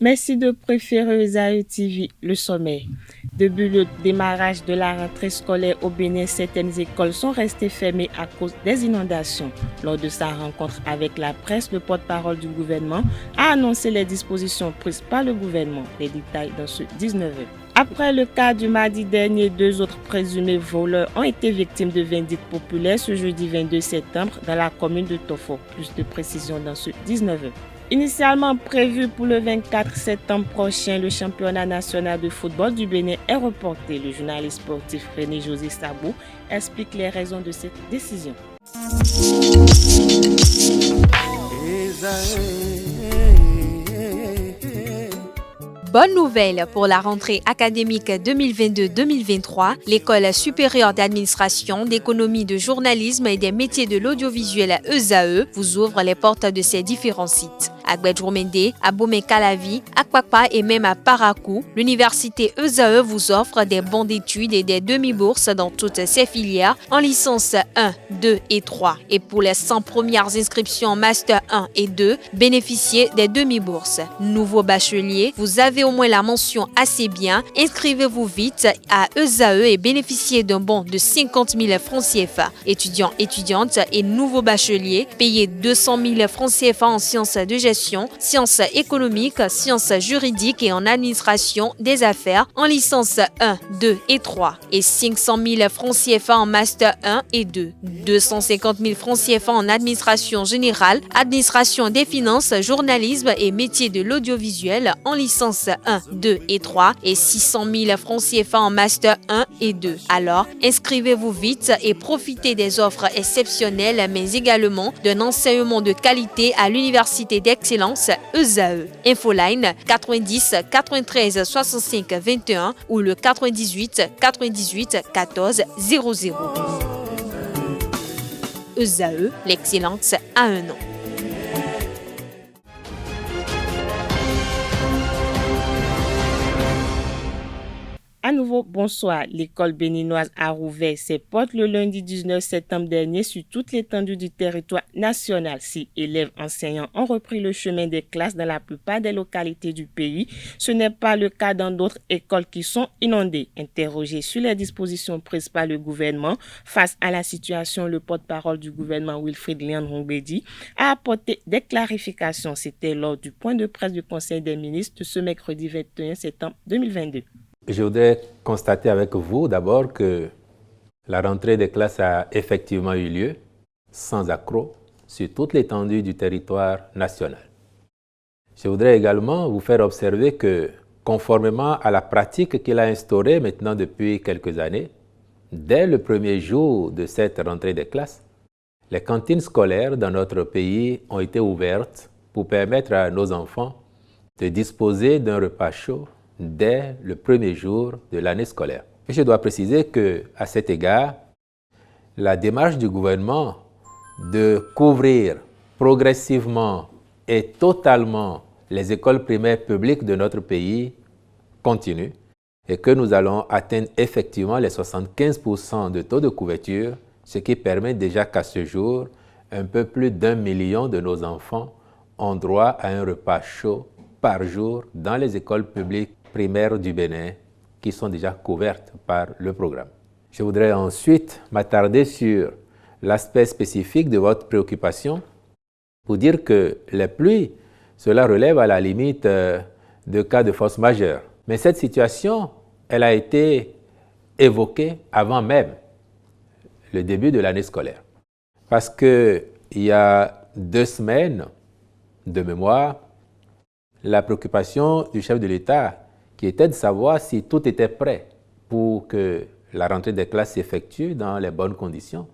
Merci de préférer Zaï TV, le sommet. Depuis le démarrage de la rentrée scolaire au Bénin, certaines écoles sont restées fermées à cause des inondations. Lors de sa rencontre avec la presse, le porte-parole du gouvernement a annoncé les dispositions prises par le gouvernement. Les détails dans ce 19e. Après le cas du mardi dernier, 2 autres présumés voleurs ont été victimes de vindictes populaires ce jeudi 22 septembre dans la commune de Tofo. Plus de précisions dans ce 19e. Initialement prévu pour le 24 septembre prochain, le championnat national de football du Bénin est reporté. Le journaliste sportif René-José Sabou explique les raisons de cette décision. Bonne nouvelle pour la rentrée académique 2022-2023, l'École supérieure d'administration, d'économie, de journalisme et des métiers de l'audiovisuel ESAE vous ouvre les portes de ses différents sites. À Gbedjomende, à Bomé-Calavi, à Kwakpa et même à Parakou, l'université ESAE vous offre des bons d'études et des demi-bourses dans toutes ses filières en licence 1, 2 et 3. Et pour les 100 premières inscriptions en master 1 et 2, bénéficiez des demi-bourses. Nouveau bachelier, vous avez au moins la mention assez bien. Inscrivez-vous vite à ESAE et bénéficiez d'un bon de 50 000 francs CFA. Étudiants, étudiantes et nouveaux bacheliers, payez 200 000 francs CFA en sciences de gestion, sciences économiques, sciences juridiques et en administration des affaires en licence 1, 2 et 3 et 500 000 francs CFA en master 1 et 2, 250 000 francs CFA en administration générale, administration des finances, journalisme et métiers de l'audiovisuel en licence 1, 2 et 3 et 600 000 francs CFA en master 1 et 2. Alors, inscrivez-vous vite et profitez des offres exceptionnelles mais également d'un enseignement de qualité à l'université d'excellence ESAE. Infoline 90 93 65 21 ou le 98 98 14 00. ESAE, l'excellence à un nom. À nouveau, bonsoir. L'école béninoise a rouvert ses portes le lundi 19 septembre dernier sur toute l'étendue du territoire national. Si élèves enseignants ont repris le chemin des classes dans la plupart des localités du pays, ce n'est pas le cas dans d'autres écoles qui sont inondées. Interrogé sur les dispositions prises par le gouvernement face à la situation, le porte-parole du gouvernement Wilfrid Lian-Rongbedi a apporté des clarifications. C'était lors du point de presse du Conseil des ministres de ce mercredi 21 septembre 2022. Je voudrais constater avec vous d'abord que la rentrée des classes a effectivement eu lieu, sans accroc, sur toute l'étendue du territoire national. Je voudrais également vous faire observer que, conformément à la pratique qu'il a instaurée maintenant depuis quelques années, dès le premier jour de cette rentrée des classes, les cantines scolaires dans notre pays ont été ouvertes pour permettre à nos enfants de disposer d'un repas chaud dès le premier jour de l'année scolaire. Et je dois préciser qu'à cet égard, la démarche du gouvernement de couvrir progressivement et totalement les écoles primaires publiques de notre pays continue et que nous allons atteindre effectivement les 75% de taux de couverture, ce qui permet déjà qu'à ce jour, un peu plus d'1 million de nos enfants ont droit à un repas chaud par jour dans les écoles publiques primaires du Bénin qui sont déjà couvertes par le programme. Je voudrais ensuite m'attarder sur l'aspect spécifique de votre préoccupation pour dire que les pluies, cela relève à la limite de cas de force majeure. Mais cette situation, elle a été évoquée avant même le début de l'année scolaire. Parce qu'il y a 2 semaines de mémoire, la préoccupation du chef de l'État qui était de savoir si tout était prêt pour que la rentrée des classes s'effectue dans les bonnes conditions,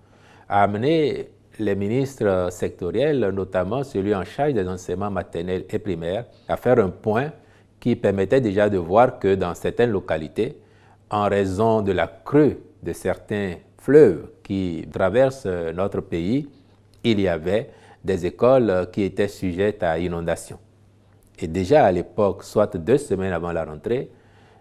a amené les ministres sectoriels, notamment celui en charge des enseignements maternels et primaires, à faire un point qui permettait déjà de voir que dans certaines localités, en raison de la crue de certains fleuves qui traversent notre pays, il y avait des écoles qui étaient sujettes à inondation. Et déjà à l'époque, soit 2 semaines avant la rentrée,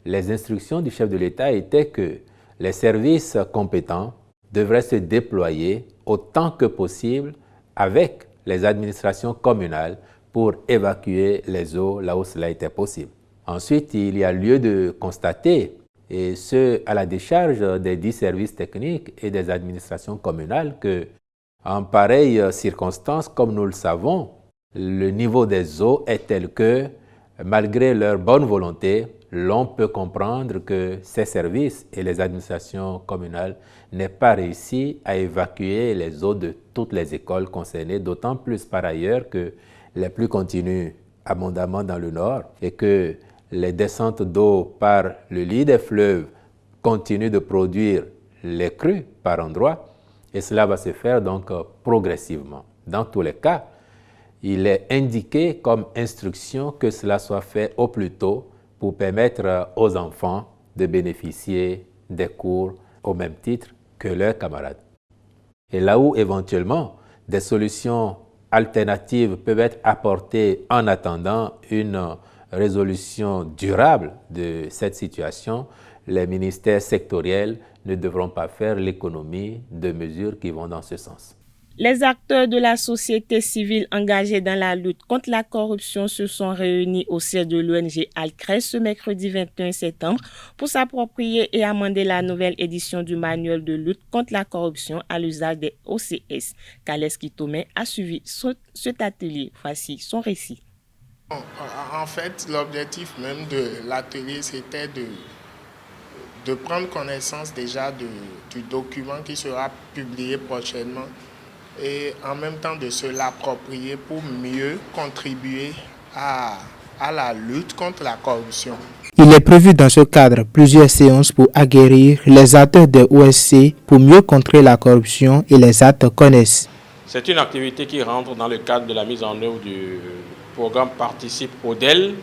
les instructions du chef de l'État étaient que les services compétents devraient se déployer autant que possible avec les administrations communales pour évacuer les eaux là où cela était possible. Ensuite, il y a lieu de constater, et ce à la décharge des 10 services techniques et des administrations communales, que en pareille circonstance, comme nous le savons, le niveau des eaux est tel que, malgré leur bonne volonté, l'on peut comprendre que ces services et les administrations communales n'aient pas réussi à évacuer les eaux de toutes les écoles concernées, d'autant plus par ailleurs que les pluies continuent abondamment dans le nord et que les descentes d'eau par le lit des fleuves continuent de produire les crues par endroits, et cela va se faire donc progressivement. Dans tous les cas, il est indiqué comme instruction que cela soit fait au plus tôt pour permettre aux enfants de bénéficier des cours au même titre que leurs camarades. Et là où éventuellement des solutions alternatives peuvent être apportées en attendant une résolution durable de cette situation, les ministères sectoriels ne devront pas faire l'économie de mesures qui vont dans ce sens. Les acteurs de la société civile engagés dans la lutte contre la corruption se sont réunis au siège de l'ONG Alcres ce mercredi 21 septembre pour s'approprier et amender la nouvelle édition du manuel de lutte contre la corruption à l'usage des OCS. Kaleski Tomé a suivi cet atelier. Voici son récit. En fait, l'objectif même de l'atelier, c'était de prendre connaissance déjà du document qui sera publié prochainement et en même temps de se l'approprier pour mieux contribuer à la lutte contre la corruption. Il est prévu dans ce cadre plusieurs séances pour aguerrir les acteurs de OSC pour mieux contrer la corruption et les actes connexes. C'est une activité qui rentre dans le cadre de la mise en œuvre du programme Participe ODEL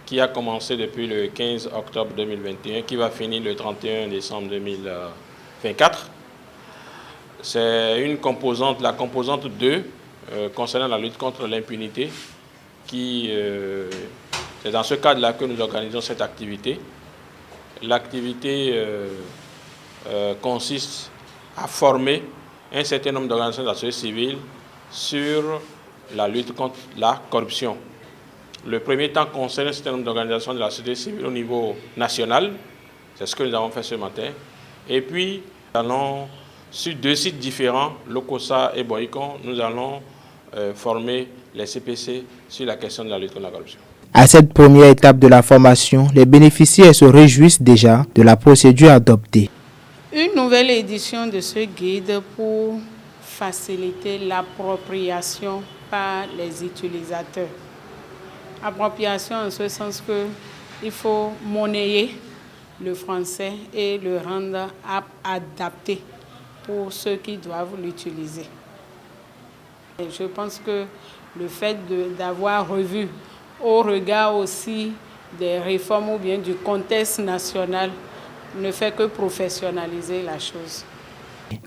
qui a commencé depuis le 15 octobre 2021, qui va finir le 31 décembre 2024. C'est une composante, la composante 2, concernant la lutte contre l'impunité, c'est dans ce cadre-là que nous organisons cette activité. L'activité consiste à former un certain nombre d'organisations de la société civile sur la lutte contre la corruption. Le premier temps concerne un certain nombre d'organisations de la société civile au niveau national. C'est ce que nous avons fait ce matin. Et puis, nous allons, sur 2 sites différents, Lokossa et Boycon, nous allons former les CPC sur la question de la lutte contre la corruption. À cette première étape de la formation, les bénéficiaires se réjouissent déjà de la procédure adoptée. Une nouvelle édition de ce guide pour faciliter l'appropriation par les utilisateurs. Appropriation en ce sens qu'il faut monnayer le français et le rendre adapté pour ceux qui doivent l'utiliser. Et je pense que le fait d'avoir revu au regard aussi des réformes ou bien du contexte national ne fait que professionnaliser la chose.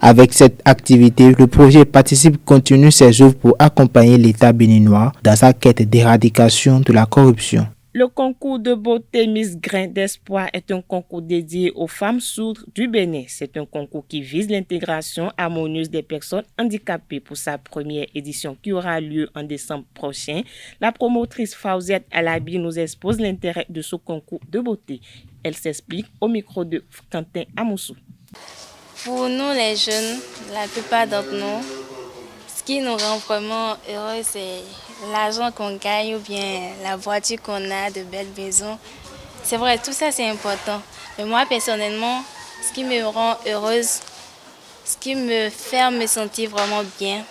Avec cette activité, le projet Participe continue ses œuvres pour accompagner l'État béninois dans sa quête d'éradication de la corruption. Le concours de beauté Miss Grain d'Espoir est un concours dédié aux femmes sourdes du Bénin. C'est un concours qui vise l'intégration harmonieuse des personnes handicapées. Pour sa première édition qui aura lieu en décembre prochain, la promotrice Fawzette Alabi nous expose l'intérêt de ce concours de beauté. Elle s'explique au micro de Quentin Amoussou. Pour nous les jeunes, la plupart d'entre nous, ce qui nous rend vraiment heureux, c'est l'argent qu'on gagne ou bien la voiture qu'on a, de belles maisons. C'est vrai, tout ça c'est important. Mais moi personnellement, ce qui me rend heureuse, ce qui me fait me sentir vraiment bien,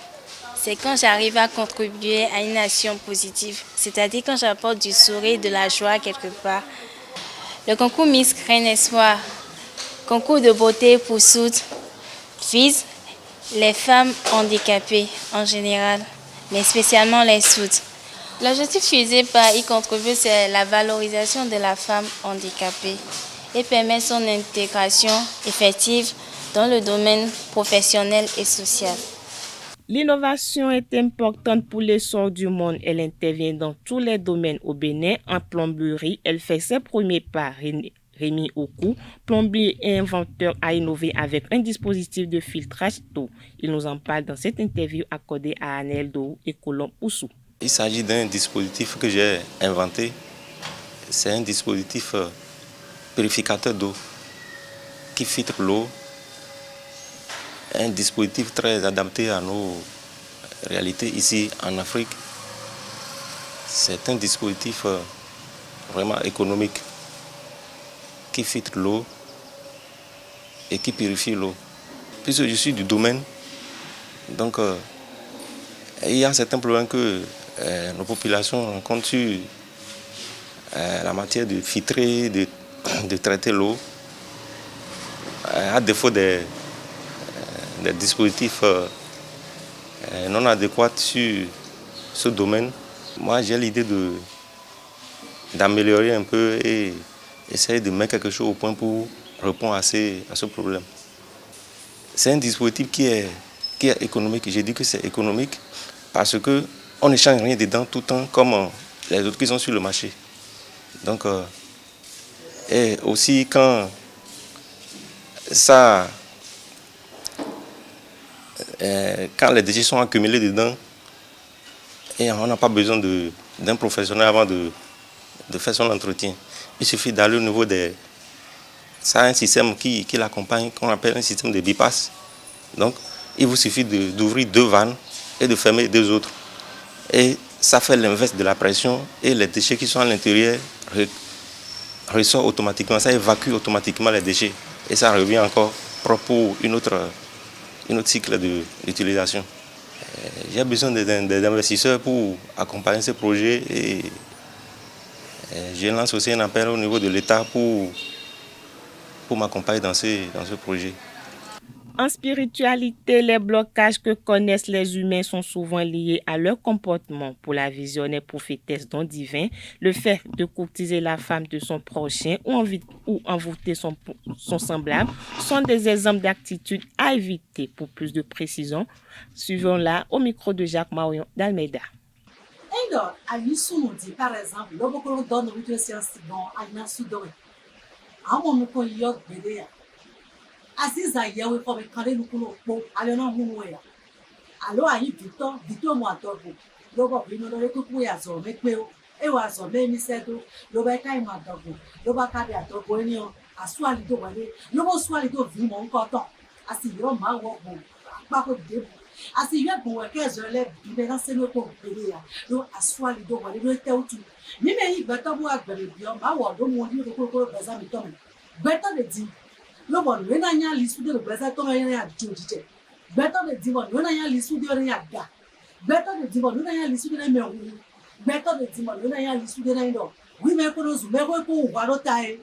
c'est quand j'arrive à contribuer à une action positive. C'est-à-dire quand j'apporte du sourire, de la joie quelque part. Le concours Miss Grain Espoir, concours de beauté pour sourdes, vise les femmes handicapées en général, mais spécialement les sourdes. L'objectif visé par y contribuer, c'est la valorisation de la femme handicapée et permettre son intégration effective dans le domaine professionnel et social. L'innovation est importante pour l'essor du monde. Elle intervient dans tous les domaines au Bénin. En plomberie, elle fait ses premiers pas. Rémi Oku, plombier et inventeur, a innové avec un dispositif de filtrage d'eau. Il nous en parle dans cette interview accordée à Anel Dou et Colombe Oussou. Il s'agit d'un dispositif que j'ai inventé. C'est un dispositif purificateur d'eau qui filtre l'eau. Un dispositif très adapté à nos réalités ici en Afrique. C'est un dispositif vraiment économique qui filtre l'eau et qui purifie l'eau. Puisque je suis du domaine, donc il y a certains problèmes que nos populations rencontrent sur la matière de filtrer, de traiter l'eau, à défaut des dispositifs non adéquats sur ce domaine. Moi, j'ai l'idée d'améliorer un peu et essayer de mettre quelque chose au point pour répondre à ce problème. C'est un dispositif qui est économique. J'ai dit que c'est économique parce qu'on n'échange rien dedans tout le temps comme les autres qui sont sur le marché. Donc, et aussi quand les déchets sont accumulés dedans, et on n'a pas besoin d'un professionnel avant de faire son entretien. Il suffit d'aller au niveau Ça a un système qui l'accompagne, qu'on appelle un système de bypass. Donc, il vous suffit d'ouvrir 2 vannes et de fermer 2 autres. Et ça fait l'inverse de la pression et les déchets qui sont à l'intérieur ressortent automatiquement. Ça évacue automatiquement les déchets. Et ça revient encore propre pour une autre cycle d'utilisation. J'ai besoin des investisseurs pour accompagner ce projet et je lance aussi un appel au niveau de l'État pour m'accompagner dans ce projet. En spiritualité, les blocages que connaissent les humains sont souvent liés à leur comportement. Pour la visionnaire prophétesse don divin, le fait de courtiser la femme de son prochain ou envoûter son semblable sont des exemples d'attitudes à éviter. Pour plus de précision, suivons-la au micro de Jacques Marion d'Almeida. Alors, à l'issue, dit par exemple, l'obokoro donne une séance dans Agna Soudoré. À mon mot, il y a des Aziza yawe kwa bekale nukulo po alena hunwe alo ayi Victor mo atogo lobo bino lo kuku ya zo mepeo e wa zo me mi sedo lo ba kai ma dogo lo ba ka bi atogo eni o aswali do wale lo bo swali do vi mo nko ton asi yo ma wo bo pa ko de asi yo bo wa ke zo le bi na se no ko pele ya lo aswali do wale lo te utu mi me yi gbeta bo agbere bi o ma wo do mo ni ko beza mi to me gbeta de di Lobon, when I am listening to the better to my judge. Better the demon, when I am listening to the yaga. Better the demon, when I am listening to the men. Better the demon, when I am listening to the no. We make those never go one time.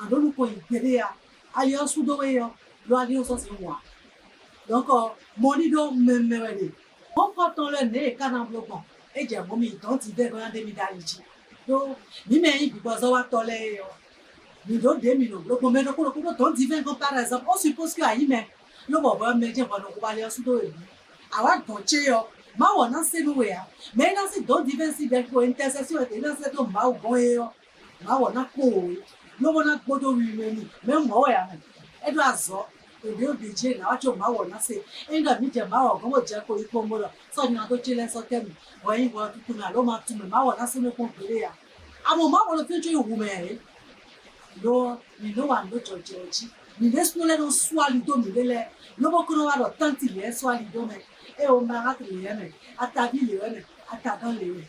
I don't know in Perea. I also do way of Radios as you want. Donc, money don't memory. On part on le nez, can't block. Et j'ai mommy, don't you dare go and demidality. No, you may because of what tole. Le combien de divin par exemple, on suppose que Aïmé, le bon médium va nous parler sous le avoir ton chéo, ma on a c'est nous ya. Mais dans ces deux divins si bien pour intercession et dans cette ma ou bon ma on a quoi, le bon a quoi de lui même moi ya. Et doit ça, et bien de Dieu là, tu ma on a c'est, et dans midi ma on comme Dieu pour y pommer là, ça n'y a d'autre chez les sortem, voyez voir tout na l'homme tout ma on a c'est le complet ya. À moment on le fait tu ou mais Lord, we know I'm not your judge. We just know let us swallow them. No more can over tant il est swallow them. Et on m'a raconté à ta vie, à ta dans les.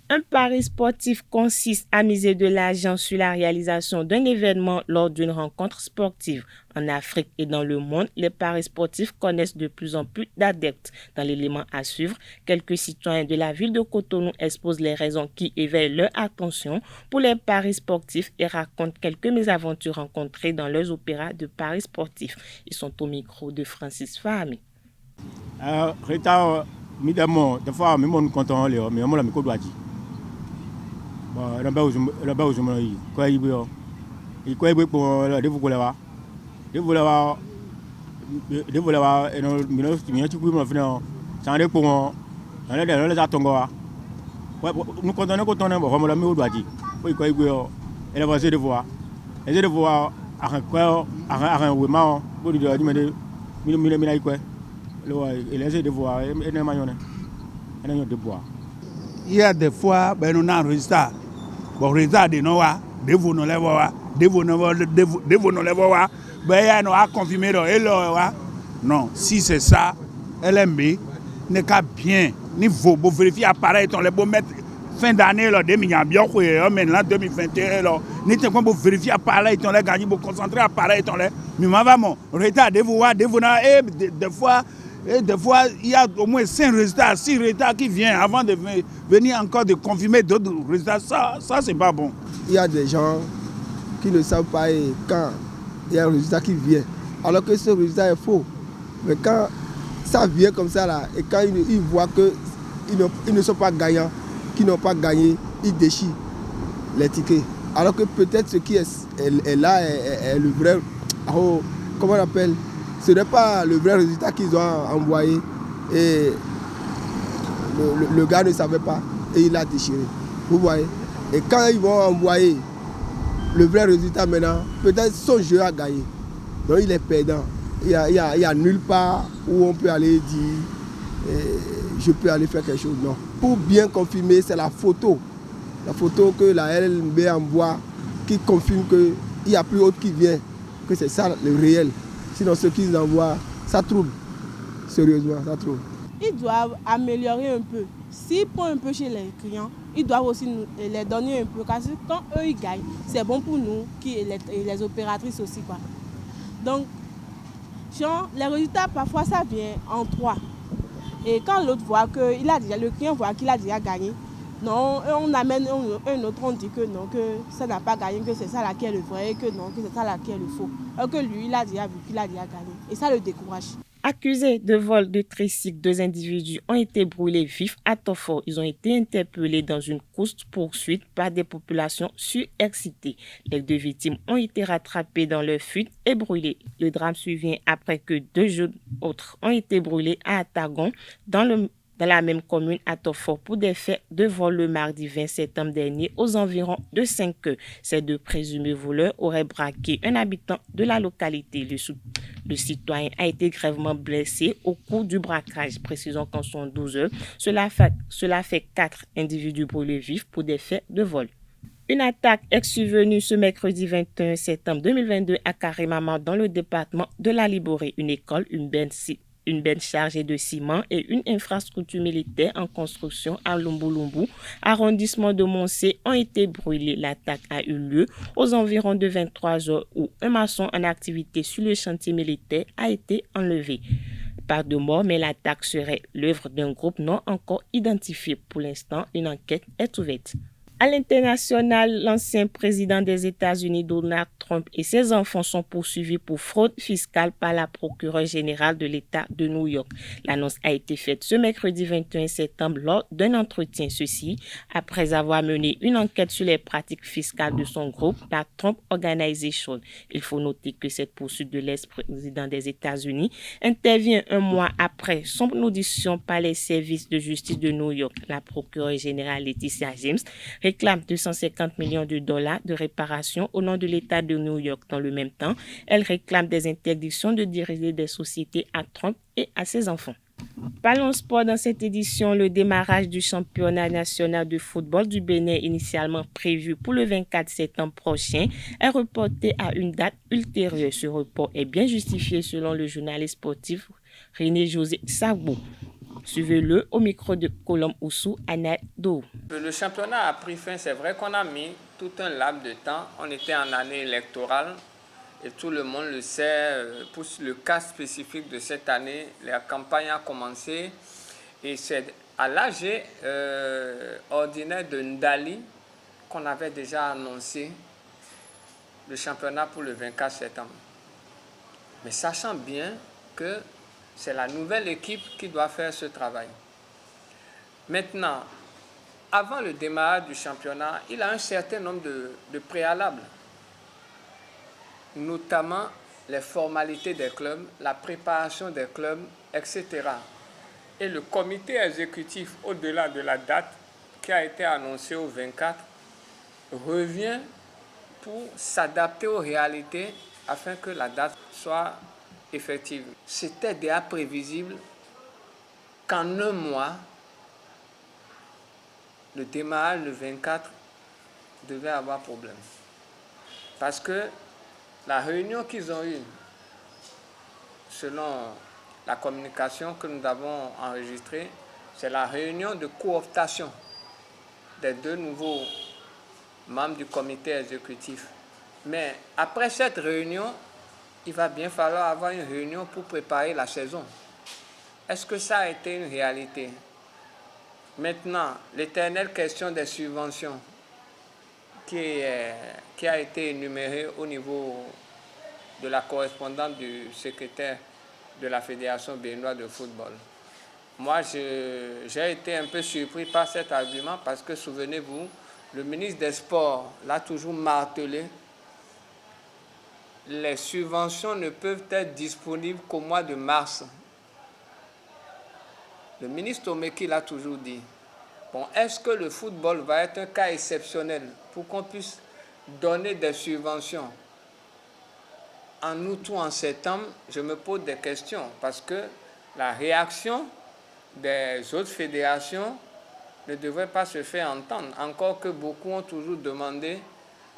Un pari sportif consiste à miser de l'argent sur la réalisation d'un événement lors d'une rencontre sportive. En Afrique et dans le monde, les paris sportifs connaissent de plus en plus d'adeptes. Dans l'élément à suivre, quelques citoyens de la ville de Cotonou exposent les raisons qui éveillent leur attention pour les paris sportifs et racontent quelques mésaventures rencontrées dans leurs opéras de paris sportifs. Ils sont au micro de Francis Fahmi. Évidemment, des fois, même on content les mais on l'a mis quoi doit dire. Bon, là-bas où je me dis, quoi il veut, il quoi il veut pour le dévouer là-bas, et non, mais tu peux me faire, ça en est pour moi, on les attend quoi. Nous comptons vraiment la même doit dire. Quoi il veut, elle va essayer de voir, à quoi, à un ouéma, pour lui dire, il quoi. Il essaie de voir, et n'est pas de bois. il y a des fois, ben, on a un résultat. Bon, résultat de nous, de vous nous les voir, de vous nous les voir, ben, il y a un confirmé, non, si c'est ça, LMB n'est qu'à bien, ni vous, pour vérifier l'appareil, on les beau mettre fin d'année, là, 2021, maintenant 2021, là, ni te pour vérifier l'appareil, on les gagné, pour concentrer l'appareil, on les, mais vraiment, retard, de vous, et des fois, il y a au moins 5 résultats, 6 résultats qui viennent avant de venir encore de confirmer d'autres résultats. Ça c'est pas bon. Il y a des gens qui ne savent pas quand il y a un résultat qui vient, alors que ce résultat est faux. Mais quand ça vient comme ça, là, et quand ils voient qu'ils ne sont pas gagnants, qu'ils n'ont pas gagné, ils déchirent les tickets. Alors que peut-être ce qui est là est le vrai, comment on appelle, ce n'est pas le vrai résultat qu'ils ont envoyé. Et le gars ne savait pas et il a déchiré. Vous voyez. Et quand ils vont envoyer le vrai résultat maintenant, peut-être son jeu a gagné. Donc il est perdant. Il y a nulle part où on peut aller dire je peux aller faire quelque chose. Non. Pour bien confirmer, c'est la photo. La photo que la LNB envoie qui confirme qu'il n'y a plus autre qui vient, que c'est ça le réel. Sinon, ce qu'ils envoient, ça trouble. Sérieusement, ça trouble. Ils doivent améliorer un peu. S'ils prennent un peu chez les clients, ils doivent aussi nous les donner un peu. Parce que quand eux, ils gagnent, c'est bon pour nous et les opératrices aussi, quoi. Donc, genre, les résultats, parfois, ça vient en 3. Et quand l'autre voit que le client voit qu'il a déjà gagné, non, on amène un autre, on dit que non, que ça n'a pas gagné, que c'est ça là qui est le vrai, que non, que c'est ça là qui est le faux. Alors que lui, il a déjà vu qu'il a déjà gagné. Et ça le décourage. Accusés de vol de tricycle, 2 individus ont été brûlés vifs à Tofor. Ils ont été interpellés dans une course-poursuite par des populations surexcitées. Les 2 victimes ont été rattrapées dans leur fuite et brûlées. Le drame survient après que 2 jeunes autres ont été brûlés à Atagon, dans la même commune à Tofor pour des faits de vol le mardi 20 septembre dernier aux environs de 5 heures. Ces 2 présumés voleurs auraient braqué un habitant de la localité. Le citoyen a été grièvement blessé au cours du braquage. Précisons qu'en sont 12 heures, cela fait 4 individus brûlés vifs pour des faits de vol. Une attaque est survenue ce mercredi 21 septembre 2022 à Karimama dans le département de la Liboré. Une école, une benne chargée de ciment et une infrastructure militaire en construction à Lumbulumbu, arrondissement de Moncé, ont été brûlés. L'attaque a eu lieu aux environs de 23 heures où un maçon en activité sur le chantier militaire a été enlevé. Pas de mort, mais l'attaque serait l'œuvre d'un groupe non encore identifié. Pour l'instant, une enquête est ouverte. À l'international, l'ancien président des États-Unis, Donald Trump, et ses enfants sont poursuivis pour fraude fiscale par la procureure générale de l'État de New York. L'annonce a été faite ce mercredi 21 septembre lors d'un entretien. Ceci après avoir mené une enquête sur les pratiques fiscales de son groupe, la Trump Organization. Il faut noter que cette poursuite de l'ex-président des États-Unis intervient un mois après son audition par les services de justice de New York. La procureure générale Laetitia James réclame 250 millions de dollars de réparation au nom de l'État de New York. Dans le même temps, elle réclame des interdictions de diriger des sociétés à Trump et à ses enfants. Parlons sport dans cette édition. Le démarrage du championnat national de football du Bénin, initialement prévu pour le 24 septembre prochain, est reporté à une date ultérieure. Ce report est bien justifié selon le journaliste sportif René-José Sagbo. Suivez-le au micro de Colombe Oussou, Anado. Le championnat a pris fin, c'est vrai qu'on a mis tout un laps de temps. On était en année électorale et tout le monde le sait. Pour le cas spécifique de cette année, la campagne a commencé et c'est à l'AG ordinaire de Ndali qu'on avait déjà annoncé le championnat pour le 24 septembre. Mais sachant bien que c'est la nouvelle équipe qui doit faire ce travail. Maintenant, avant le démarrage du championnat, il y a un certain nombre de préalables, notamment les formalités des clubs, la préparation des clubs, etc. Et le comité exécutif, au-delà de la date qui a été annoncée au 24, revient pour s'adapter aux réalités afin que la date soit effective. C'était déjà prévisible qu'en un mois, le démarrage le 24 devait avoir problème. Parce que la réunion qu'ils ont eue, selon la communication que nous avons enregistrée, c'est la réunion de cooptation des 2 nouveaux membres du comité exécutif. Mais après cette réunion, il va bien falloir avoir une réunion pour préparer la saison. Est-ce que ça a été une réalité? Maintenant, l'éternelle question des subventions qui a été énumérée au niveau de la correspondante du secrétaire de la Fédération béninoise de football. Moi, j'ai été un peu surpris par cet argument parce que, souvenez-vous, le ministre des Sports l'a toujours martelé. Les subventions ne peuvent être disponibles qu'au mois de mars. Le ministre Tomeki l'a toujours dit. Bon, est-ce que le football va être un cas exceptionnel pour qu'on puisse donner des subventions en août ou en septembre? Je me pose des questions parce que la réaction des autres fédérations ne devrait pas se faire entendre. Encore que beaucoup ont toujours demandé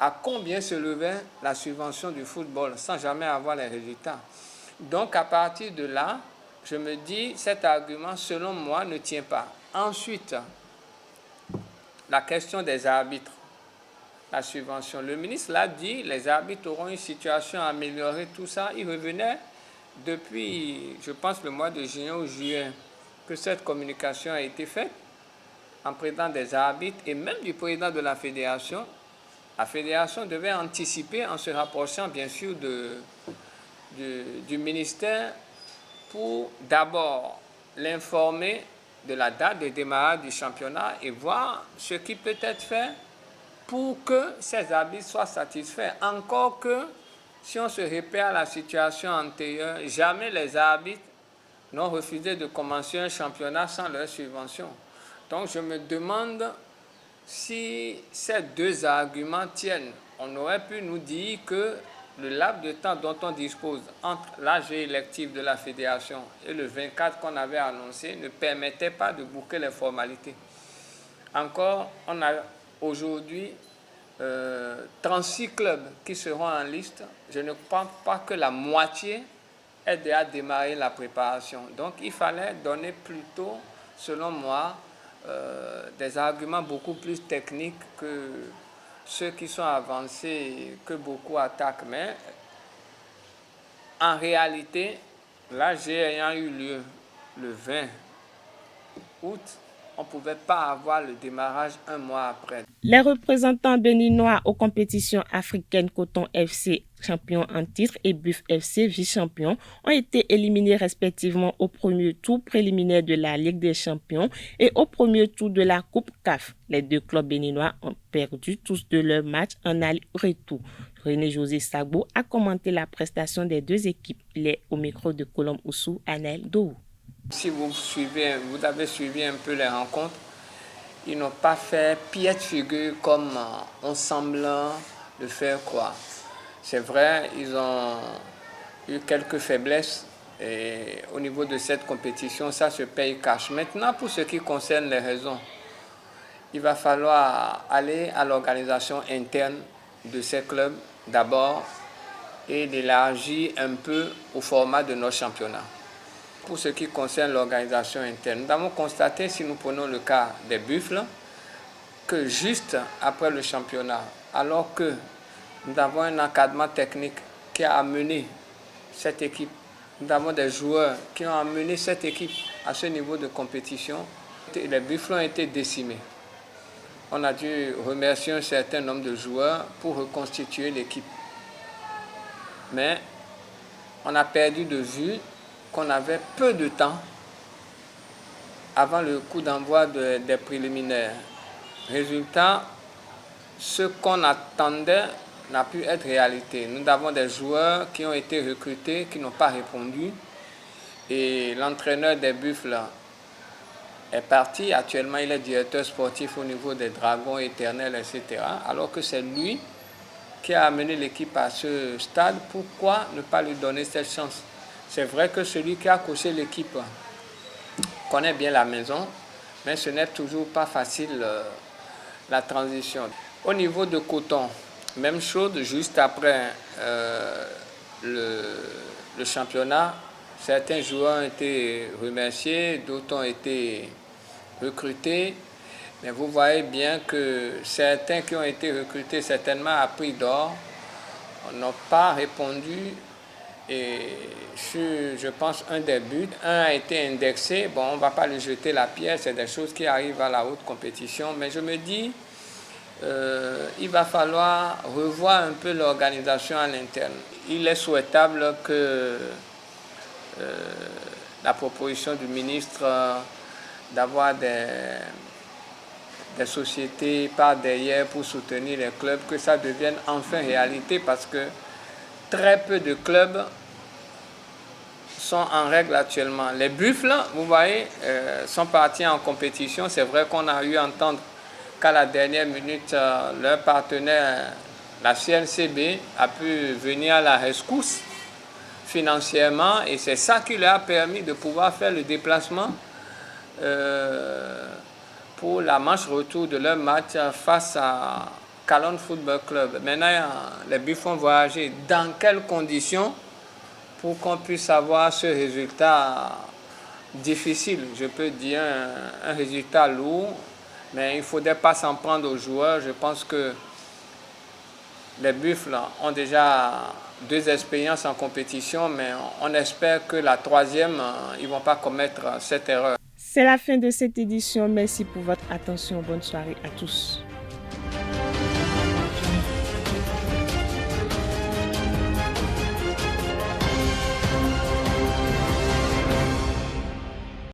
à combien se levait la subvention du football sans jamais avoir les résultats. Donc à partir de là, je me dis cet argument selon moi ne tient pas. Ensuite, la question des arbitres, la subvention. Le ministre l'a dit, les arbitres auront une situation améliorée, tout ça. Il revenait depuis, je pense, le mois de juin ou juillet que cette communication a été faite en présence des arbitres et même du président de la fédération. La fédération devait anticiper en se rapprochant bien sûr du ministère pour d'abord l'informer de la date de démarrage du championnat et voir ce qui peut être fait pour que ces arbitres soient satisfaits. Encore que, si on se réfère à la situation antérieure, jamais les arbitres n'ont refusé de commencer un championnat sans leur subvention. Donc je me demande si ces 2 arguments tiennent. On aurait pu nous dire que le laps de temps dont on dispose entre l'âge électif de la fédération et le 24 qu'on avait annoncé ne permettait pas de boucler les formalités. Encore, on a aujourd'hui 36 clubs qui seront en liste. Je ne pense pas que la moitié ait déjà démarré la préparation. Donc il fallait donner plutôt, selon moi, des arguments beaucoup plus techniques que ceux qui sont avancés, que beaucoup attaquent. Mais en réalité, l'AG ayant eu lieu le 20 août, on ne pouvait pas avoir le démarrage un mois après. Les représentants béninois aux compétitions africaines Coton FC, champion en titre, et Buff FC, vice-champion, ont été éliminés respectivement au premier tour préliminaire de la Ligue des champions et au premier tour de la Coupe CAF. Les 2 clubs béninois ont perdu tous de leurs matchs en aller-retour. René-José Sagbo a commenté la prestation des 2 équipes. Il est au micro de Colombe Oussou, Anaël Dou. Si vous avez suivi un peu les rencontres, ils n'ont pas fait piètre figure comme on semble le faire croire. C'est vrai, ils ont eu quelques faiblesses et au niveau de cette compétition, ça se paye cash. Maintenant, pour ce qui concerne les raisons, il va falloir aller à l'organisation interne de ces clubs d'abord et d'élargir un peu au format de nos championnats. Pour ce qui concerne l'organisation interne, nous avons constaté, si nous prenons le cas des Buffles, que juste après le championnat, alors que nous avons un encadrement technique qui a amené cette équipe, nous avons des joueurs qui ont amené cette équipe à ce niveau de compétition, les Buffles ont été décimés. On a dû remercier un certain nombre de joueurs pour reconstituer l'équipe. Mais on a perdu de vue qu'on avait peu de temps avant le coup d'envoi des préliminaires. Résultat, ce qu'on attendait n'a pu être réalité. Nous avons des joueurs qui ont été recrutés, qui n'ont pas répondu. Et l'entraîneur des Buffles est parti. Actuellement, il est directeur sportif au niveau des Dragons éternels, etc. Alors que c'est lui qui a amené l'équipe à ce stade. Pourquoi ne pas lui donner cette chance? C'est vrai que celui qui a coaché l'équipe connaît bien la maison, mais ce n'est toujours pas facile la transition. Au niveau de Coton, même chose, juste après le championnat, certains joueurs ont été remerciés, d'autres ont été recrutés. Mais vous voyez bien que certains qui ont été recrutés certainement à prix d'or n'ont pas répondu. Et sur, je pense, un des buts, un a été indexé. Bon, on ne va pas lui jeter la pierre, c'est des choses qui arrivent à la haute compétition. Mais je me dis, il va falloir revoir un peu l'organisation à l'interne. Il est souhaitable que la proposition du ministre d'avoir des sociétés par derrière pour soutenir les clubs, que ça devienne enfin réalité, parce que très peu de clubs sont en règle actuellement. Les Buffles, vous voyez, sont partis en compétition. C'est vrai qu'on a eu à entendre qu'à la dernière minute, leur partenaire, la CNCB, a pu venir à la rescousse financièrement, et c'est ça qui leur a permis de pouvoir faire le déplacement pour la manche retour de leur match face à Calonne Football Club. Maintenant, les Buffles vont voyager. Dans quelles conditions pour qu'on puisse avoir ce résultat difficile? Je peux dire un résultat lourd, mais il ne faudrait pas s'en prendre aux joueurs. Je pense que les Buffles ont déjà 2 expériences en compétition, mais on espère que la 3e, ils ne vont pas commettre cette erreur. C'est la fin de cette édition. Merci pour votre attention. Bonne soirée à tous.